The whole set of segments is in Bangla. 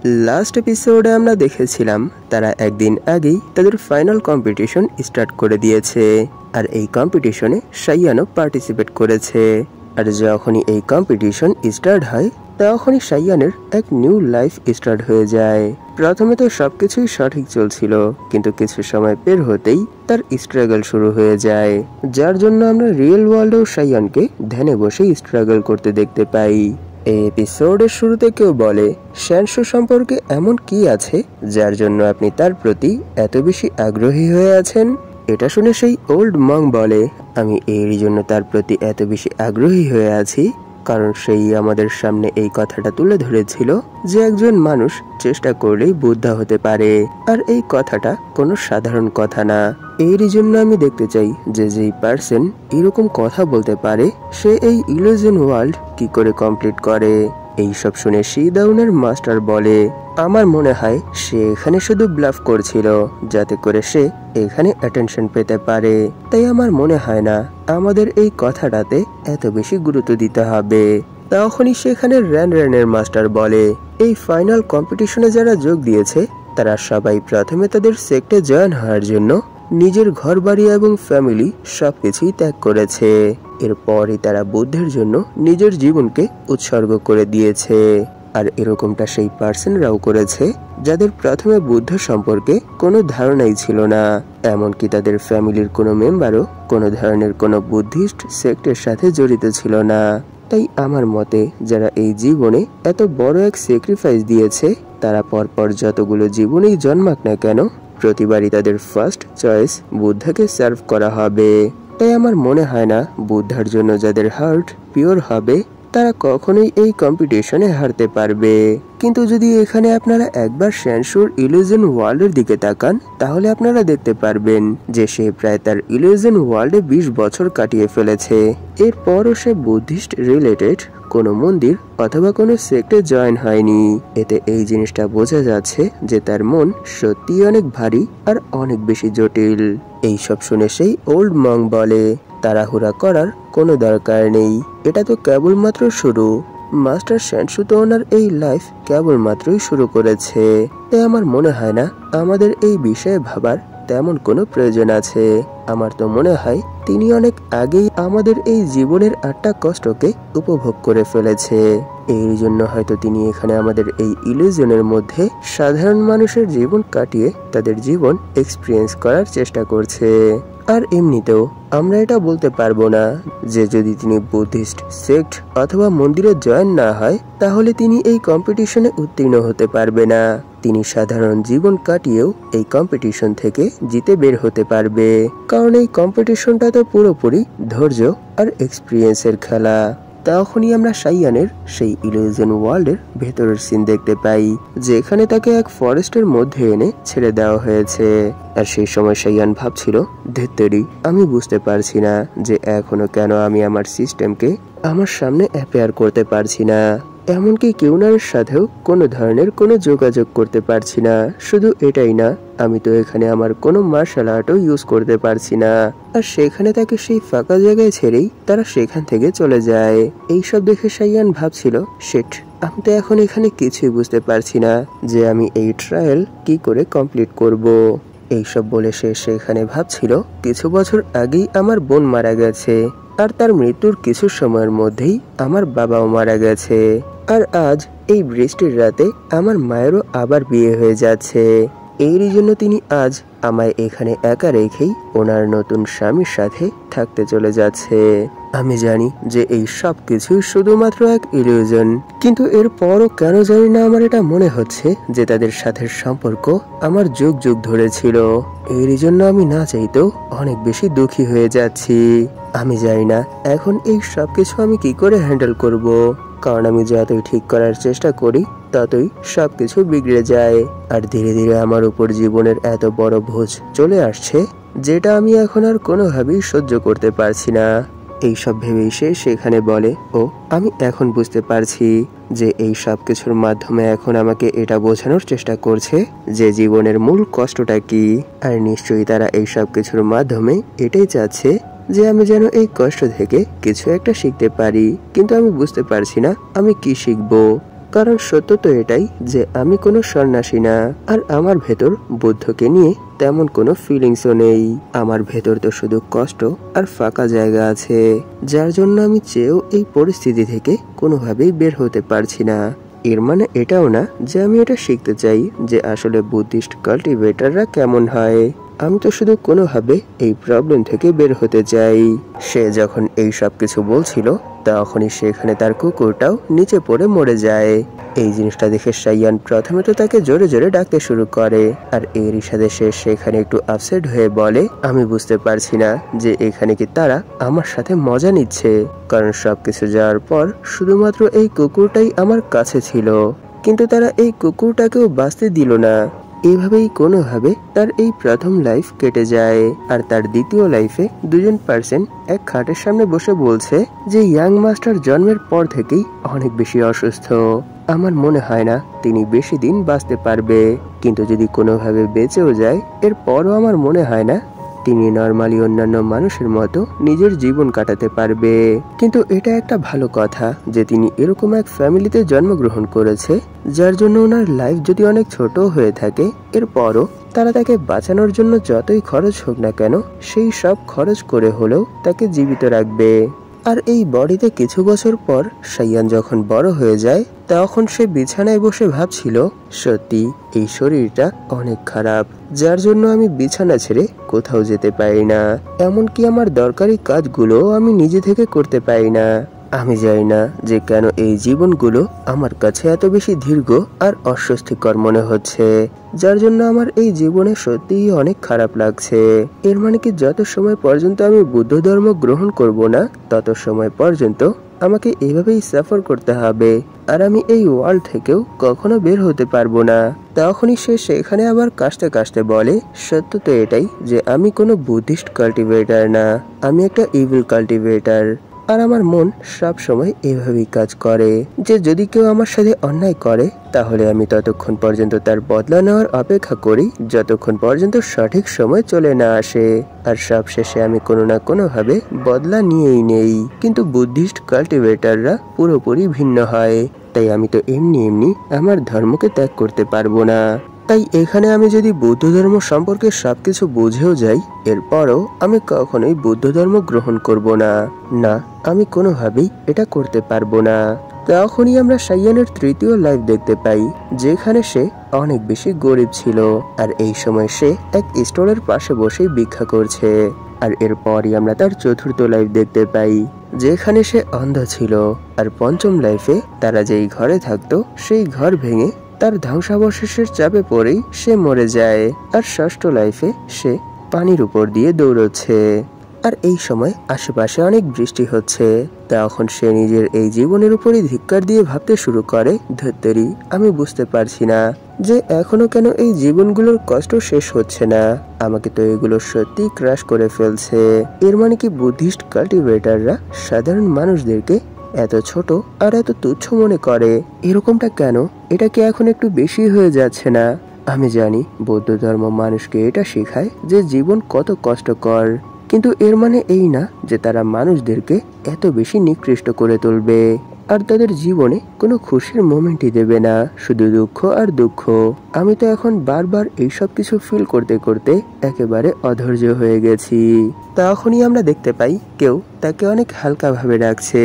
লাস্ট এপিসোডে আমরা দেখেছিলাম তারা একদিন আগেই তাদের ফাইনাল কম্পিটিশন স্টার্ট করে দিয়েছে, আর এই কম্পিটিশনে শাইয়ানও পার্টিসিপেট করেছে। আর যখনই এই কম্পিটিশন স্টার্ট হয় তখনই শাইয়ানের এক নিউ লাইফ স্টার্ট হয়ে যায়। প্রথমে তো সবকিছুই সঠিক চলছিল, কিন্তু কিছু সময় বের হতেই তার স্ট্রাগল শুরু হয়ে যায়, যার জন্য আমরা রিয়েল ওয়ার্ল্ডেও শাইয়ানকে ধ্যানে বসে স্ট্রাগল করতে দেখতে পাই। এই এপিসোডের শুরুতে কেউ বলে, শ্যানশু সম্পর্কে এমন কি আছে যার জন্য আপনি তার প্রতি এত বেশি আগ্রহী হয়ে আছেন? এটা শুনে সেই ওল্ড মং বলে, আমি এরই জন্য তার প্রতি এত বেশি আগ্রহী হয়ে আছি কারণ সেই আমাদের সামনে এই কথাটা তুলে ধরেছিল যে একজন মানুষ চেষ্টা করলেই বুদ্ধা হতে পারে, আর এই কথাটা কোনো সাধারণ কথা না। এরই জন্য আমি দেখতে চাই যে যেই পার্সন এরকম কথা বলতে পারে সে এই ইলিউশন ওয়ার্ল্ড কি করে কমপ্লিট করে। এইসব শুনে শিদাউনের মাস্টার বলে, আমার মনে হয় সে এখানে শুধু ব্লাফ করছিল যাতে করে সে এখানে অ্যাটেনশন পেতে পারে, তাই আমার মনে হয় না আমাদের এই কথাটাতে এত বেশি গুরুত্ব দিতে হবে। তখনই সেখানে র্যানের মাস্টার বলে, এই ফাইনাল কম্পিটিশনে যারা যোগ দিয়েছে তারা সবাই প্রথমে তাদের সেক্টে জয়েন হওয়ার জন্য নিজের ঘর বাড়ি এবং ফ্যামিলি সবকিছুই ত্যাগ করেছে। এরপরই তারা বুদ্ধের জন্য নিজের জীবনকে উৎসর্গ করে দিয়েছে। আর এরকমটা সেই পার্সনরাও করেছে যাদের প্রথমে বুদ্ধ সম্পর্কে কোনো ধারণাই ছিল না, এমনকি তাদের ফ্যামিলির কোনো মেম্বারও কোনো ধরনের কোনো বুদ্ধিস্ট সেক্টের সাথে জড়িত ছিল না। তাই আমার মতে যারা এই জীবনে এত বড় এক স্যাক্রিফাইস দিয়েছে তারা পরপর যতগুলো জীবনেই জন্মাক না কেন প্রতিবারই তাদের ফার্স্ট চয়েস বুদ্ধাকে সার্ভ করা হবে। তাই আমার মনে হয় না বুদ্ধার জন্য যাদের হার্ট পিওর হবে তারা কখনোই এই কম্পিটিশনে হারতে পারবে। কিন্তু যদি এখানে আপনারা একবার শ্যানশুর ইলিউশন ওয়ার্ল্ডের দিকে তাকান তাহলে আপনারা দেখতে পারবেন যে সে প্রায় তার ইলিউশন ওয়ার্ল্ডে 20 বছর কাটিয়ে ফেলেছে। এরপরও সে বুদ্ধিস্ট রিলেটেড কোনো মন্দির অথবা কোনো সেক্টে জয়েন হয়নি। এতে এই জিনিসটা বোঝা যাচ্ছে যে তার মন সত্যি অনেক ভারী আর অনেক বেশি জটিল। এইসব শুনে সেই ওল্ড মং বলে, তাড়াহুড়া করার কোনো দরকার নেই, এটা তো কেবলমাত্র শুরু। মাস্টার শ্যানশু তো ওনার এই লাইফ কেবলমাত্রই শুরু করেছে, তাই আমার মনে হয় না আমাদের এই বিষয়ে ভাবার তেমন কোনো প্রয়োজন আছে। আমার তো মনে হয় তিনি অনেক আগেই আমাদের এই জীবনের 8টা কষ্টকে উপভোগ করে ফেলেছে। এই জন্য হয়তো তিনি এখানে আমাদের এই ইলিউশনের মধ্যে সাধারণ মানুষের জীবন কাটিয়ে তাদের জীবন এক্সপিরিয়েন্স করার চেষ্টা করছে। আর এমনিতেও আমরা এটা বলতে পারবো না যে যদি তিনি বুদ্ধিস্ট সেক্ট অথবা মন্দিরে জয়েন না হয় তাহলে তিনি এই কম্পিটিশনে উত্তীর্ণ হতে পারবে না। তিনি সাধারণ জীবন কাটিয়েও এই কম্পিটিশন থেকে জিতে বের হতে পারবে, কারণ এই কম্পিটিশনটা তো পুরোপুরি ধৈর্য আর এক্সপিরিয়েন্সের খেলা। তখনই আমরা শাইয়ানের সেই ইলিউশন ওয়ার্ল্ডের ভেতরের সিন দেখতে পাই, যেখানে তাকে এক ফরেস্টের মধ্যে এনে ছেড়ে দেওয়া হয়েছে। আর সেই সময় শাইয়ান ভাবছিল, ধেত্তেরি, আমি বুঝতে পারছি না যে এখনো কেন আমি আমার সিস্টেমকে আমার সামনে অ্যাপিয়ার করতে পারছি না, এমনকি কিউনারের সাথেও কোনো ধরনের কোনো যোগাযোগ করতে পারছি না। শুধু এটাই না, আমি তো এখানে আমার কোনো মার্শাল আর্টও ইউজ করতে পারছি না। আর সেখানে তাকে সেই ফাঁকা জায়গায় ছেড়েই তারা সেখান থেকে চলে যায়। এইসব দেখে শাইয়ান ভাবছিল, শিট, আমি তো এখন এখানে কিছুই বুঝতে পারছি না যে আমি এই ট্রায়াল কি করে কমপ্লিট করব। এইসব বলে সে সেখানে ভাবছিল, কিছু বছর আগেই আমার বোন মারা গেছে, আর তার মৃত্যুর কিছু সময়ের মধ্যেই আমার বাবাও মারা গেছে, আর আজ এই বৃষ্টির রাতে আমার মায়েরও আবার বিয়ে হয়ে যাচ্ছে। এরই জন্য তিনি আজ আমায় এখানে একা রেখেই ওনার নতুন স্বামীর সাথে থাকতে চলে যাচ্ছে। আমি জানি যে এই সব কিছুই শুধুমাত্র এক ইলিউশন, কিন্তু এরপরও কেন জানি না আমার এটা মনে হচ্ছে যে তাদের সাথে সম্পর্ক আমার যুগ যুগ ধরে ছিল। এরই জন্য আমি না চাইতেও অনেক বেশি দুঃখী হয়ে যাচ্ছি। আমি জানি না এখন এই সব কিছু আমি কি করে হ্যান্ডেল করব, কারণ আমি যতই ঠিক করার চেষ্টা করি ততই সবকিছু বিগড়ে যায়। আর ধীরে ধীরে আমার উপর জীবনের এত বড় বোঝ চলে আসছে যেটা আমি এখন আর কোনোভাবেই সহ্য করতে পারছি না। এইসব ভেবেই সে সেখানে বলে, ও আমি এখন বুঝতে পারছি যে এই সব কিছুর মাধ্যমে এখন আমাকে এটা বোঝানোর চেষ্টা করছে যে জীবনের মূল কষ্টটা কি। আর নিশ্চয়ই তারা এই সব কিছুর মাধ্যমে এটাই চাচ্ছে যে আমি যেন এই কষ্ট থেকে কিছু একটা শিখতে পারি, কিন্তু আমি বুঝতে পারছি না আমি কি শিখবো। কারণ সত্য তো এটাই যে আমি কোনো সন্ন্যাসী না, আর আমার ভেতর বুদ্ধকে নিয়ে তেমন কোনো ফিলিংসও নেই। আমার ভেতর তো শুধু কষ্ট আর ফাঁকা জায়গা আছে, যার জন্য আমি চেয়েও এই পরিস্থিতি থেকে কোনোভাবেই বের হতে পারছি না। এর মানে এটাও না যে আমি এটা শিখতে চাই যে আসলে বুদ্ধিস্ট কাল্টিভেটররা কেমন হয়। আমি তো শুধু কোনোভাবে এই প্রবলেম থেকে বের হতে চাই। সে যখন এই সব কিছু বলছিল তখনই সেখানে তার কুকুরটাও নিচে পড়ে মরে যায়। এই জিনিসটা দেখে সাইয়ান প্রথমে তো তাকে জোরে জোরে ডাকতে শুরু করে, আর এরই সাথে সে সেখানে একটু আপসেট হয়ে বলে, আমি বুঝতে পারছি না যে এখানে কি তারা আমার সাথে মজা নিচ্ছে, কারণ সবকিছু যাওয়ার পর শুধুমাত্র এই কুকুরটাই আমার কাছে ছিল, কিন্তু তারা এই কুকুরটাকেও বাঁচতে দিল না। এইভাবেই কোনোভাবে তার এই প্রথম লাইফ কেটে যায়। আর তার দ্বিতীয় লাইফে দুজন পার্সন এক খাটের সামনে বসে বলছে যে ইয়াং মাস্টার জন্মের পর থেকেই অনেক বেশি অসুস্থ। আমার মনে হয় না তিনি বেশি দিন বাঁচতে পারবে, কিন্তু যদি কোনোভাবে বেঁচেও যায় এরপরও আমার মনে হয় না তিনি নরমালি অন্যান্য মানুষের মতো নিজের জীবন কাটাতে পারবে। কিন্তু এটা একটা ভালো কথা যে তিনি এরকম এক ফ্যামিলিতে জন্মগ্রহণ করেছে যার জন্য ওনার লাইফ যদি অনেক ছোট হয়ে থাকে এরপরও তারা তাকে বাঁচানোর জন্য যতই খরচ হোক না কেন সেই সব খরচ করে হলেও তাকে জীবিত রাখবে। আর এই বডিতে কিছু বছর পর সাইয়ান যখন বড় হয়ে যায় তখন সে বিছানায় বসে ভাবছিল, সত্যি এই শরীরটা অনেক খারাপ, যার জন্য আমি বিছানা ছেড়ে কোথাও যেতে পারি না, এমনকি আমার দরকারি কাজগুলো আমি নিজে থেকে করতে পারি না। আমি জানি না যে কেন এই জীবনগুলো আমার কাছে এত বেশি দীর্ঘ আর অস্বস্তিকর মনে হচ্ছে, যার জন্য আমার এই জীবনে সত্যিই অনেক খারাপ লাগছে। এর মানে কি যত সময় পর্যন্ত আমি বুদ্ধ ধর্ম গ্রহণ করব না তত সময় পর্যন্ত আমাকে এভাবেই সাফার করতে হবে, আর আমি এই ওয়ার্ল্ড থেকেও কখনো বের হতে পারবো না। তখনই সে সেখানে আবার কাশতে কাশতে বলে, সত্য তো এটাই যে আমি কোনো বুদ্ধিস্ট কাল্টিভেটর না, আমি একটা ইভিল কাল্টিভেটর। আর আমার মন সব সময় এভাবেই কাজ করে যে যদি কেউ আমার সাথে অন্যায় করে তাহলে আমি ততক্ষণ পর্যন্ত তার বদলা নেওয়ার অপেক্ষা করি যতক্ষণ পর্যন্ত সঠিক সময় চলে না আসে, আর সব শেষে আমি কোনো না কোনো ভাবে বদলা নিয়েই নেই। কিন্তু বুদ্ধিস্ট কাল্টিভেটররা পুরোপুরি ভিন্ন হয়, তাই আমি তো এমনি এমনি আমার ধর্মকে ত্যাগ করতে পারবো না। তাই এখানে আমি যদি বৌদ্ধ ধর্ম সম্পর্কে সবকিছু বুঝেও যাই এরপরও আমি কখনোই বৌদ্ধ ধর্ম গ্রহণ করব না। না, আমি কোনোভাবেই এটা করতে পারবো না। তখনই আমরা সাইয়ানের তৃতীয় লাইফ দেখতে পাই, যেখানে সে অনেক বেশি গরিব ছিল, আর এই সময় সে এক স্টোরের পাশে বসেই ভিক্ষা করছে। আর এরপরই আমরা তার চতুর্থ লাইফ দেখতে পাই, যেখানে সে অন্ধ ছিল। আর পঞ্চম লাইফে তারা যেই ঘরে থাকতো সেই ঘর ভেঙে তার ধ্বংসাবশেষের চাপে পড়েই সে মরে যায়। আর ষষ্ঠ লাইফে সে পানির উপর দিয়ে দৌড়চ্ছে। আর এই সময় আশেপাশে অনেক বৃষ্টি হচ্ছে, তখন সে নিজের এই জীবনের উপরই ধিক্কার দিয়ে ভাবতে শুরু করে, ধত্তেরি, আমি বুঝতে পারছি না যে এখনো কেন এই জীবনগুলোর কষ্ট শেষ হচ্ছে না, আমাকে তো এগুলো সত্যি ক্রাশ করে ফেলছে। এর মানে কি বুদ্ধিস্ট কাল্টিভেটররা সাধারণ মানুষদেরকে এত ছোট আর এত তুচ্ছ মনে করে? এরকমটা কেন? এটা কি এখন একটু বেশি হয়ে যাচ্ছে না? আমি জানি বৌদ্ধ ধর্ম মানুষকে এটা শেখায় যে জীবন কত কষ্টকর, কিন্তু এর মানে এই না যে তারা মানুষদেরকে এত বেশি নিকৃষ্ট করে তুলবে আর তাদের জীবনে কোনো খুশির মোমেন্টই দেবে না, শুধু দুঃখ আর দুঃখ। আমি তো এখন বারবার এইসব কিছু ফিল করতে করতে একেবারে অধৈর্য হয়ে গেছি। তখনই আমরা দেখতে পাই কেউ তাকে অনেক হালকা ভাবে ডাকছে,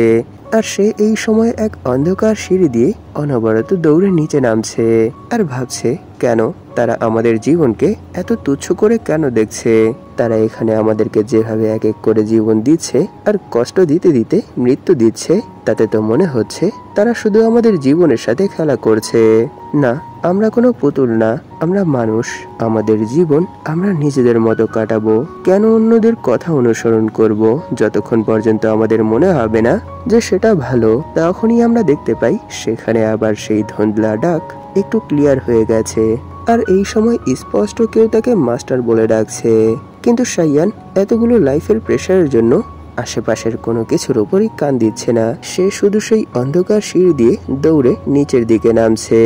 আর সে এই সময় এক অন্ধকার সিঁড়ি দিয়ে অনবরত দৌড়ে নিচে নামছে আর ভাবছে, কেন তারা আমাদের জীবনকে এত তুচ্ছ করে কেন দেখছে? তারা এখানে আমাদেরকে যেভাবে এক এক করে জীবন দিচ্ছে আর কষ্ট দিতে দিতে মৃত্যু দিচ্ছে, তাতে তো মনে হচ্ছে তারা শুধু আমাদের জীবনের সাথে খেলা করছে। না, আমরা কোনো পুতুল না, আমরা মানুষ। আমাদের জীবন আমরা নিজেদের মতো কাটাবো, কেন অন্যদের কথা অনুসরণ করব যতক্ষণ পর্যন্ত আমাদের মনে হবে না যে সেটা ভালো। তখনই আমরা দেখতে পাই সেখানে আবার সেই ধুন্দলা ডাক একটু ক্লিয়ার হয়ে গেছে, আর এই সময় স্পষ্ট কেউ তাকে মাস্টার বলে ডাকছে। কিন্তু সাইয়ান এতগুলো লাইফের প্রেশারের জন্য আশেপাশের কোনো কিছুর উপরই কান দিচ্ছে না, সে শুধু সেই অন্ধকার সিঁড়ি দিয়ে দৌড়ে নিচের দিকে নামছে।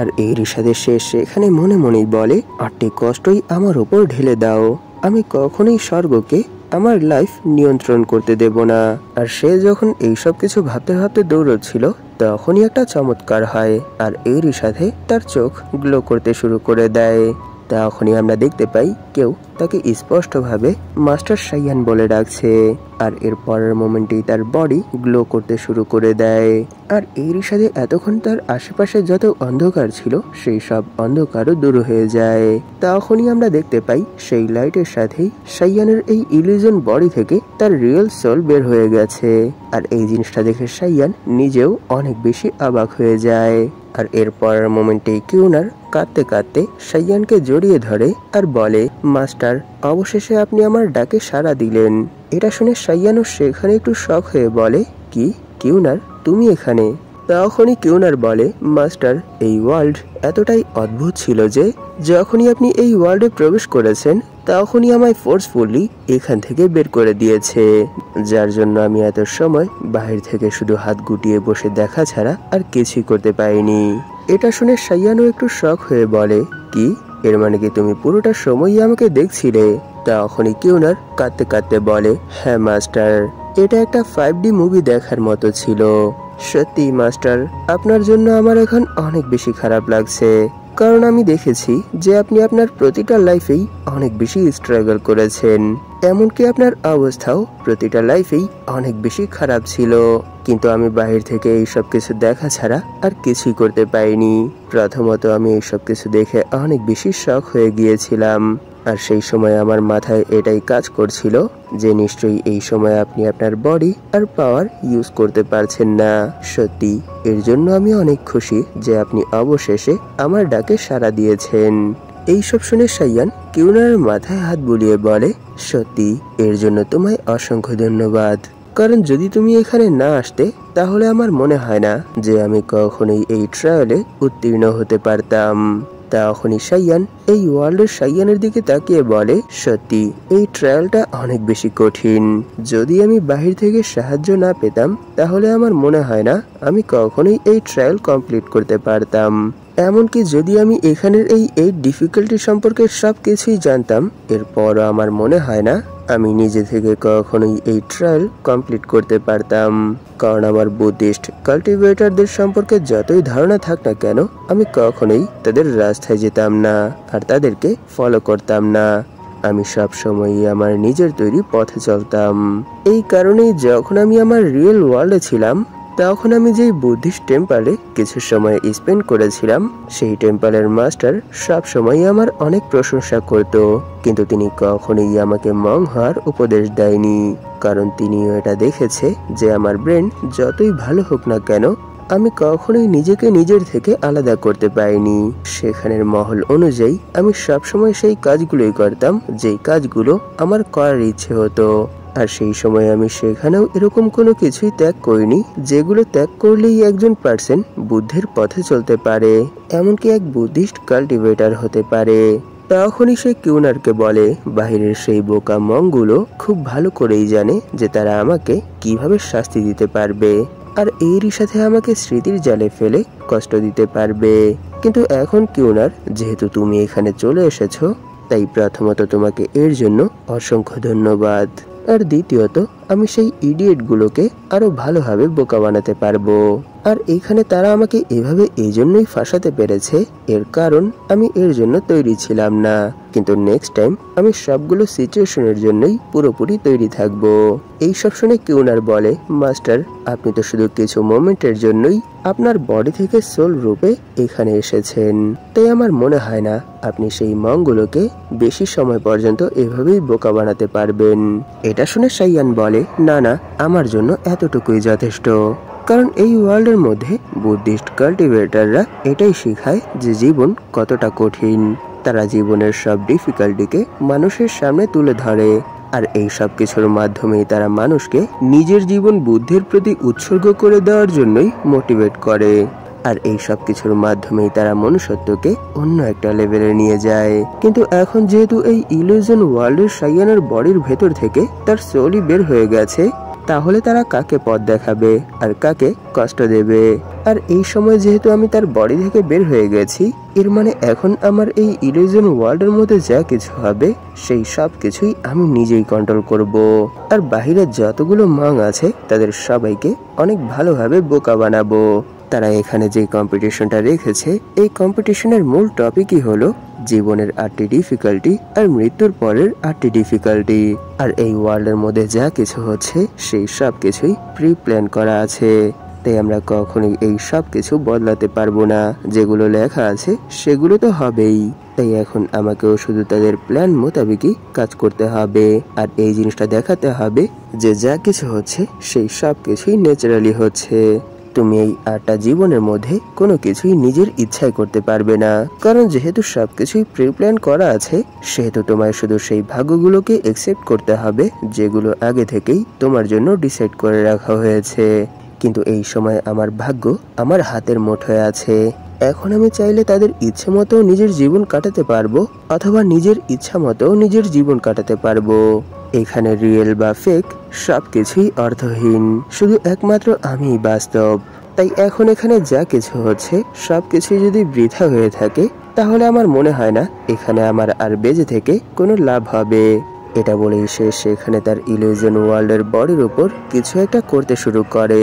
আর এরই সাথে সে সেখানে মনে মনেই বলে, 8টি কষ্টই আমার উপর ঢেলে দাও, আমি কখনোই স্বর্গকে আমার লাইফ নিয়ন্ত্রণ করতে দেব না। আর সে যখন এইসব কিছু ভাবতে ভাবতে দৌড়চ্ছিল তখনই একটা চমৎকার হয় আর এরই সাথে তার চোখ গ্লো করতে শুরু করে দেয়। তখনই আমরা দেখতে পাই কেউ তাকে স্পষ্টভাবে মাস্টার সাইয়ান বলে ডাকছে। আর এর পরের মোমেন্টেই তার বডি গ্লো করতে শুরু করে দেয়। আর এরই সাথে এতক্ষণ তার আশেপাশে যত অন্ধকার ছিল সেই সব অন্ধকারও দূর হয়ে যায়। তখনই আমরা দেখতে পাই সেই লাইটের সাথেই সাইয়ানের এই ইলিউশন বডি থেকে তার রিয়েল সোল বের হয়ে গেছে। আর এই জিনিসটা দেখে সাইয়ান নিজেও অনেক বেশি অবাক হয়ে যায়। আর এর পরের মোমেন্টেই কিউনার কাঁদতে কাঁদতে সাইয়ানকে জড়িয়ে ধরে আর বলে, মাস্টার, অবশেষে আপনি আমার ডাকে সাড়া দিলেন। এটা শুনে সাইয়ানও সেখানে একটু শক হয়ে বলে, কি কিউনার, তুমি এখানে? তখনই কিউনার বলে, মাস্টার, এই ওয়ার্ল্ড এতটাই অদ্ভুত ছিল যে যখনই আপনি এই ওয়ার্ল্ডে প্রবেশ করেছেন তখনই আমায় ফোর্সফুলি এখান থেকে বের করে দিয়েছে, যার জন্য আমি এত সময় বাহির থেকে শুধু হাত গুটিয়ে বসে দেখা ছাড়া আর কিছুই করতে পারিনি। এটা শুনে সাইয়ানও একটু শক হয়ে বলে, কি, এর মানে কি তুমি পুরোটা সময়ই আমাকে দেখছিলে? তখনই কিউনার কাঁদতে কাঁদতে বলে, হ্যাঁ মাস্টার, এটা একটা 5D মুভি দেখার মতো ছিল। সত্যি মাস্টার, আপনার জন্য আমার এখন অনেক বেশি খারাপ লাগছে, কারণ আমি দেখেছি যে আপনি আপনার প্রতিটা লাইফেই অনেক বেশি স্ট্রাগল করেছেন, এমনকি আপনার অবস্থাও প্রতিটা লাইফেই অনেক বেশি খারাপ ছিল, কিন্তু আমি বাহির থেকে এইসব কিছু দেখা ছাড়া আর কিছুই করতে পারিনি। প্রথমত আমি এইসব কিছু দেখে অনেক বেশি শক হয়ে গিয়েছিলাম, আর সেই সময় আমার মাথায় এটাই কাজ করছিল যে নিশ্চয়ই এই সময় আপনি আপনার বডি আর পাওয়ার ইউজ করতে পারছেন না। সত্যি এর জন্য আমি অনেক খুশি যে আপনি অবশেষে আমার ডাকে সাড়া দিয়েছেন। এইসব শুনে সাইয়ান কিউনারের মাথায় হাত বুলিয়ে বলে, সত্যি এর জন্য তোমায় অসংখ্য ধন্যবাদ, কারণ যদি তুমি এখানে না আসতে তাহলে আমার মনে হয় না যে আমি কখনোই এই ট্রায়ালে উত্তীর্ণ হতে পারতাম। তখনই সাইয়ান এই ওয়ার্ল্ডের সাইয়ানের দিকে তাকিয়ে বলে, সত্যি এই ট্রায়ালটা অনেক বেশি কঠিন, যদি আমি বাহির থেকে সাহায্য না পেতাম তাহলে আমার মনে হয় না আমি কখনোই এই ট্রায়াল কমপ্লিট করতে পারতাম। এমনকি যদি আমি এখানের এই 8 ডিফিকাল্টি সম্পর্কে সবকিছুই জানতাম, এরপরও আমার মনে হয় না আমি নিজে থেকে কখনোই এই ট্রায়াল কমপ্লিট করতে পারতাম, কারণ আমার বুদ্ধিস্ট কাল্টিভেটরদের সম্পর্কে যতই ধারণা থাক না কেন আমি কখনোই তাদের রাস্তায় যেতাম না আর তাদেরকে ফলো করতাম না। আমি সব সময়ই আমার নিজের তৈরি পথে চলতাম। এই কারণেই যখন আমি আমার রিয়েল ওয়ার্ল্ডে ছিলাম তখন আমি যেই বুদ্ধিস্ট টেম্পলে কিছু সময় স্পেন্ড করেছিলাম সেই টেম্পলের মাস্টার সব সময় আমার অনেক প্রশংসা করত, কিন্তু তিনি কখনোই আমাকে মং হওয়ার উপদেশ দেয়নি, কারণ তিনিও এটা দেখেছে যে আমার ব্রেন যতই ভালো হোক না কেন আমি কখনোই নিজেকে নিজের থেকে আলাদা করতে পারিনি। সেখানের মহল অনুযায়ী আমি সবসময় সেই কাজগুলোই করতাম যেই কাজগুলো আমার করার ইচ্ছে হতো, আর সেই সময় আমি সেখানেও এরকম কোনো কিছুই ত্যাগ করিনি যেগুলো ত্যাগ করলেই একজন পার্সন বুদ্ধের পথে চলতে পারে, এমনকি এক বুদ্ধিস্ট কাল্টিভেটর হতে পারে। তখনই সে কিউনারকে বলে, বাহিরের সেই বোকা মংগুলো খুব ভালো করেই জানে যে তারা আমাকে কিভাবে শাস্তি দিতে পারবে আর এরই সাথে আমাকে স্মৃতির জালে ফেলে কষ্ট দিতে পারবে, কিন্তু এখন কিউনার, যেহেতু তুমি এখানে চলে এসেছো তাই প্রথমত তোমাকে এর জন্য অসংখ্য ধন্যবাদ, আর দ্বিতীয়ত আমি সেই ইডিয়েটগুলোকে আরো ভালোভাবে বোকা বানাতে পারবো। আর এইখানে তারা আমাকে এভাবে এই জন্যই ফাঁসাতে পেরেছে, এর কারণ আমি এর জন্য তৈরি ছিলাম না, কিন্তু নেক্সট টাইম আমি সবগুলো সিচুয়েশনের জন্যই পুরোপুরি তৈরি থাকবো। এই সব শুনে কিউনার বলে, মাস্টার, আপনি তো শুধু কিছু মোমেন্টের জন্যই আপনার বডি থেকে সোল রূপে এখানে এসেছেন, তাই আমার মনে হয় না আপনি সেই মংগুলোকে বেশি সময় পর্যন্ত এভাবেই বোকা বানাতে পারবেন। এটা শুনে সাইয়ান বলে, না না, আমার জন্য এতটুকুই যথেষ্ট, কারণ এই ওয়ার্ল্ডের মধ্যে বুদ্ধিস্ট কাল্টিভেটররা এটাই শেখায় যে জীবন কতটা কঠিন, তারা জীবনের সব ডিফিকাল্টিকে মানুষের সামনে তুলে ধরে, আর এই সব কিছুর মাধ্যমেই তারা মানুষকে নিজের জীবন বুদ্ধির প্রতি উৎসর্গ করে দেওয়ার জন্যই মোটিভেট করে, আর এই সব কিছুর মাধ্যমেই তারা মনুষ্যত্বকে অন্য একটা লেভেলে নিয়ে যায়। কিন্তু এখন যেহেতু এই ইলিউশন ওয়ার্ল্ডের সাইয়ানের বডির ভেতর থেকে তার সোলই বের হয়ে গেছে, তাহলে তারা কাকে পথ দেখাবে আর কাকে কষ্ট দেবে। আর এই সময় যেহেতু আমি তার বডি থেকে বের হয়ে গেছি, এর মানে এখন আমার এই ইলিউশন ওয়ার্ল্ডের মধ্যে যা কিছু হবে সেই সব কিছুই আমি নিজেই কন্ট্রোল করব। আর বাহিরে যতগুলো মাং আছে তাদের সবাইকে অনেক ভালোভাবে বোকা বানাবো। তারা এখানে যে কম্পিটিশনটা রেখেছে, এই কম্পিটিশনের মূল টপিকই হলো জীবনের 8টি ডিফিকাল্টি আর মৃত্যুর পরের 8টি ডিফিকাল্টি। আর এই ওয়ার্ল্ডের মধ্যে যা কিছু হচ্ছে সেই সব কিছুই প্রি প্ল্যান করা আছে, তাই আমরা কখনোই এই সব কিছু বদলাতে পারবো না। যেগুলো লেখা আছে সেগুলো তো হবেই, তাই এখন আমাকেও শুধু তাদের প্ল্যান মোতাবেকই কাজ করতে হবে। আর এই জিনিসটা দেখাতে হবে যে যা কিছু হচ্ছে সেই সব কিছুই ন্যাচারালি হচ্ছে। তুমি এই 8টা জীবনের মধ্যে কোনো কিছুই নিজের ইচ্ছায় করতে পারবে না, কারণ যেহেতু সবকিছুই প্রি প্ল্যান করা আছে, সেহেতু তোমায় শুধু সেই ভাগ্যগুলোকে অ্যাকসেপ্ট করতে হবে যেগুলো আগে থেকেই তোমার জন্য ডিসাইড করে রাখা হয়েছে। কিন্তু এই সময় আমার ভাগ্য আমার হাতের মুঠোয় আছে। এখন আমি চাইলে তাদের ইচ্ছে মতো নিজের জীবন কাটাতে পারবো, অথবা নিজের ইচ্ছা মতো নিজের জীবন কাটাতে পারবো। এখানে রিয়েল বা ফেক সবকিছুই অর্থহীন, শুধু একমাত্র আমিই বাস্তব। তাই এখন এখানে যা কিছু হচ্ছে সবকিছুই যদি বৃথা হয়ে থাকে, তাহলে আমার মনে হয় না এখানে আমার আর বেঁচে থেকে কোনো লাভ হবে। এটা বলেই সে সেখানে তার ইলিউশন ওয়ার্ল্ডের বডির উপর কিছু একটা করতে শুরু করে।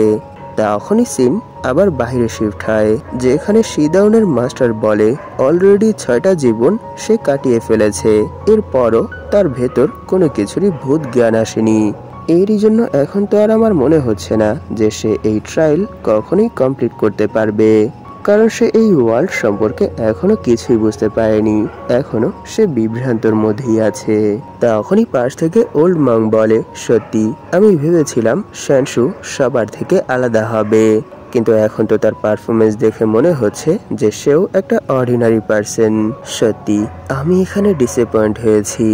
তখনই সিন আবার বাইরে শিফট হয়, যেখানে শিদাউনের মাস্টার বলে অলরেডি 6টা জীবন সে কাটিয়ে ফেলেছে, এরপরও তার ভেতর কোনো কিছুরই ভূত জ্ঞান আসেনি। এরই জন্য এখন তো আর আমার মনে হচ্ছে না যে সে এই ট্রায়াল কখনোই কমপ্লিট করতে পারবে, কারণ সে এই ওয়ার্ল্ড সম্পর্কে এখনো কিছুই বুঝতে পারেনি। এখনো সে বিভ্রান্তর মধ্যেই আছে। তখনই পাশ থেকে ওল্ড মং বলে, সত্যি আমি ভেবেছিলাম শ্যানসু সবার থেকে আলাদা হবে, কিন্তু এখন তো তার পারফরমেন্স দেখে মনে হচ্ছে যে সেও একটা অর্ডিনারি পার্সন। সত্যি আমি এখানে ডিসঅ্যাপয়েন্ট হয়েছি।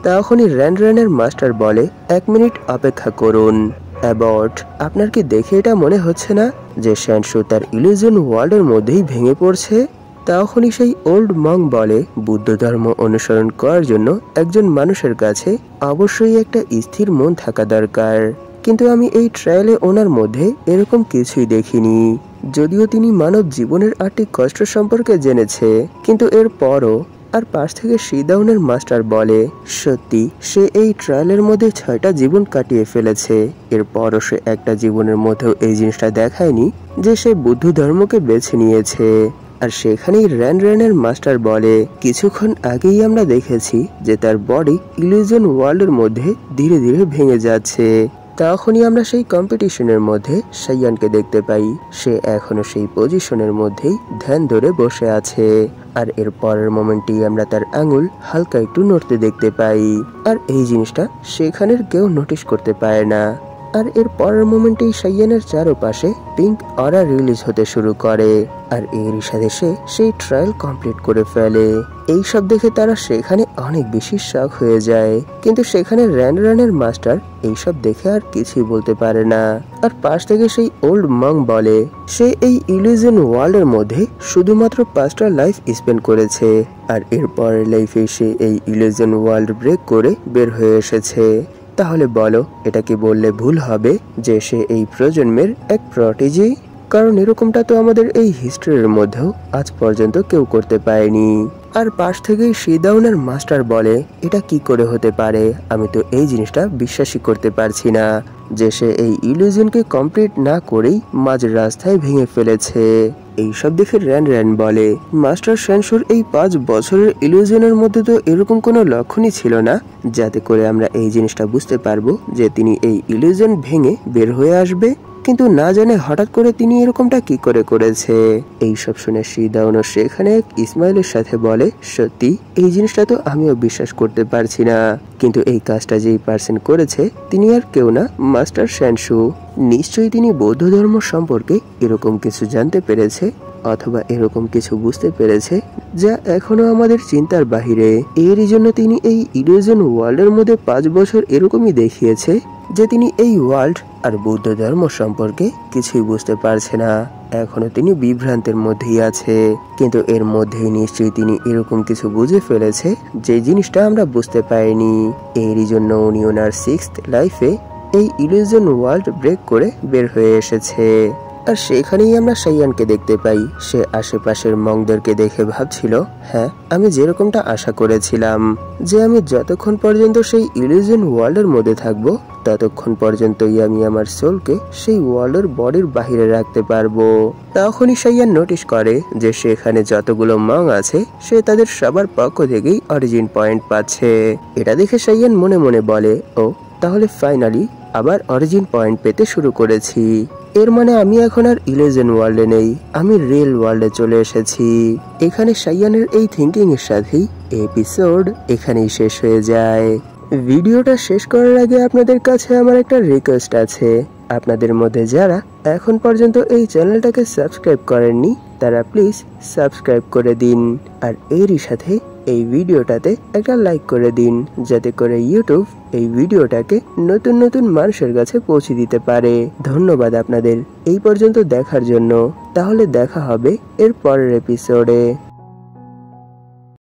তখনই র্যানের মাস্টার বলে, 1 মিনিট অপেক্ষা করুন। অ্যাবট, আপনার কি দেখে এটা মনে হচ্ছে না যে শ্যানসু তার ইলিউশন ওয়ার্ল্ডের মধ্যেই ভেঙে পড়ছে? তখনই সেই ওল্ড মং বলে, বুদ্ধ ধর্ম অনুসরণ করার জন্য একজন মানুষের কাছে অবশ্যই একটা স্থির মন থাকা দরকার, কিন্তু আমি এই ট্রায়ালে ওনার মধ্যে এরকম কিছুই দেখিনি। যদিও তিনি মানব জীবনের 8টি কষ্ট সম্পর্কে জেনেছে, কিন্তু এর পরও। আর পাশ থেকে শিদাউনের মাস্টার বলে, সত্যি সে এই ট্রায়ালের মধ্যে 6টা জীবন কাটিয়ে ফেলেছে, এরপরও সে একটা জীবনের মধ্যেও এই জিনিসটা দেখায়নি যে সে বুদ্ধ ধর্মকে বেছে নিয়েছে। আর সেখানেই র্যানের মাস্টার বলে, কিছুক্ষণ আগেই আমরা দেখেছি যে তার বডি ইলিউশন ওয়ার্ল্ডের মধ্যে ধীরে ধীরে ভেঙে যাচ্ছে। তখনই আমরা সেই কম্পিটিশনের মধ্যে সাইয়ানকে দেখতে পাই। সে এখনো সেই পজিশনের মধ্যেই ধ্যান ধরে বসে আছে। আর এর পরের মোমেন্টেই আমরা তার আঙুল হালকা একটু নড়তে দেখতে পাই। আর এই জিনিসটা সেখানের কেউ নোটিশ করতে পারে না। আর এর পরের মোমেন্টেই সাইয়ানের চারপাশে পিঙ্ক অরা রিলিজ হতে শুরু করে। আর এরই সাথে সে সেই ট্রায়াল কমপ্লিট করে ফেলে। এই সব দেখে তারা সেখানে অনেক বেশি শক হয়ে যায়, কিন্তু সেখানে র্যানের মাস্টার এইসব দেখে আর কিছুই বলতে পারে না। আর পাশ থেকে সেই ওল্ড মং বলে, সে এই ইলিউশন ওয়ার্ল্ডের মধ্যে শুধুমাত্র 5টা লাইফ স্পেন্ড করেছে, আর এর পরের লাইফে সে এই ইলিউশন ওয়ার্ল্ড ব্রেক করে বের হয়ে এসেছে। তাহলে বলো, এটা কি বললে ভুল হবে যে সে এই প্রজন্মের এক প্রটেজি? কারণ এরকমটা তো আমাদের এই হিস্ট্রির মধ্যেও আজ পর্যন্ত কেউ করতে পারেনি। আর পাশ থেকেই শিদাউনের মাস্টার বলে, এটা কি করে হতে পারে? আমি তো এই জিনিসটা বিশ্বাসই করতে পারছি না যে সে এই ইলিউশনকে কমপ্লিট না করেই মাঝ রাস্তায় ভেঙে ফেলেছে। এইসব দেখে র্যান বলে, মাস্টার শ্যানসুর এই 5 বছরের ইলিউশনের মধ্যে তো এরকম কোনো লক্ষণই ছিল না যাতে করে আমরা এই জিনিসটা বুঝতে পারবো যে তিনি এই ইলিউশন ভেঙে বের হয়ে আসবে, কিন্তু না জানে হঠাৎ করে তিনি এরকমটা কি করে করেছে। এইসব শুনে শিদাউনও সেখানে এক ইসমাইলের সাথে বলে, সত্যি এই জিনিসটা তো আমিও বিশ্বাস করতে পারছি না, কিন্তু এই কাজটা যেই পার্সন করেছে তিনি আর কেউ না, মাস্টার শ্যানসু। নিশ্চয়ই তিনি বৌদ্ধ ধর্ম সম্পর্কে এরকম কিছু জানতে পেরেছে, অথবা এরকম কিছু বুঝতে পেরেছে যা এখনো আমাদের চিন্তার বাহিরে। এরই জন্য তিনি এই ইলিউশন ওয়ার্ল্ডের মধ্যে 5 বছর এরকমই দেখিয়েছে যে তিনি এই ওয়ার্ল্ড আর বৌদ্ধ ধর্ম সম্পর্কে কিছুই বুঝতে পারছে না। এখনো তিনি বিভ্রান্তের মধ্যেই আছে, কিন্তু এর মধ্যেই নিশ্চয়ই তিনি এরকম কিছু বুঝে ফেলেছে যে জিনিসটা আমরা বুঝতে পারিনি। এরই জন্য উনি ওনার 6th লাইফে এই ইলিউশন ওয়ার্ল্ড ব্রেক করে বের হয়ে এসেছে। আর সেখানেই আমরা সাইয়ানকে দেখতে পাই। সে আশেপাশের মংদেরকে দেখে ভাবছিল, হ্যাঁ, আমি যেরকমটা আশা করেছিলাম যে আমি যতক্ষণ পর্যন্ত সেই ইলিউশন ওয়ার্ল্ডের মধ্যে থাকবো ততক্ষণ পর্যন্তই আমি আমার সোলকে সেই ওয়ার্ল্ডের বডির বাহিরে রাখতে পারবো। তখনই সাইয়ান নোটিস করে যে সেখানে যতগুলো মং আছে সে তাদের সবার পক্ষ থেকেই অরিজিন পয়েন্ট পাচ্ছে। এটা দেখে সাইয়ান মনে মনে বলে, ও তাহলে ফাইনালি আবার অরিজিন পয়েন্ট পেতে শুরু করেছি। এর মানে আমি এখন আর ইলিউশন ওয়ার্ল্ডে নেই, আমি রিয়েল ওয়ার্ল্ডে চলে এসেছি। এখানে সাইয়ানের এই থিঙ্কিং এর সাথেই এপিসোড এখানেই শেষ হয়ে যায়। ভিডিওটা শেষ করার আগে আপনাদের কাছে আমার একটা রিকোয়েস্ট আছে। আপনাদের মধ্যে যারা এখন পর্যন্ত এই চ্যানেলটাকে সাবস্ক্রাইব করেননি তারা প্লিজ সাবস্ক্রাইব করে দিন। আর এরই সাথে এই ভিডিওটাতে একটা লাইক করে দিন, যাতে করে ইউটিউব এই ভিডিওটাকে নতুন নতুন মানুষের কাছে পৌঁছে দিতে পারে। ধন্যবাদ আপনাদের এই পর্যন্ত দেখার জন্য। তাহলে দেখা হবে এর পরের এপিসোডে।